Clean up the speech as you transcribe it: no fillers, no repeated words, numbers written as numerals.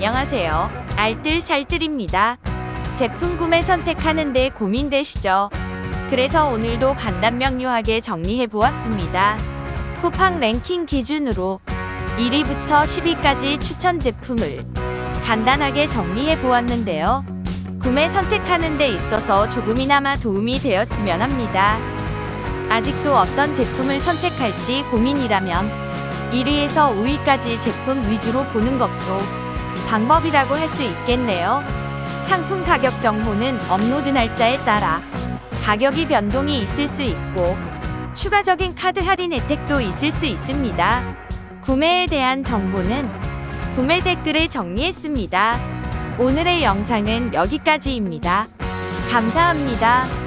안녕하세요. 알뜰살뜰입니다. 제품 구매 선택하는데 고민되시죠? 그래서 오늘도 간단명료하게 정리해 보았습니다. 쿠팡 랭킹 기준으로 1위부터 10위까지 추천 제품을 간단하게 정리해 보았는데요. 구매 선택하는 데 있어서 조금이나마 도움이 되었으면 합니다. 아직도 어떤 제품을 선택할지 고민이라면 1위에서 5위까지 제품 위주로 보는 것도 방법이라고 할 수 있겠네요. 상품 가격 정보는 업로드 날짜에 따라 가격이 변동이 있을 수 있고 추가적인 카드 할인 혜택도 있을 수 있습니다. 구매에 대한 정보는 구매 댓글에 정리했습니다. 오늘의 영상은 여기까지입니다. 감사합니다.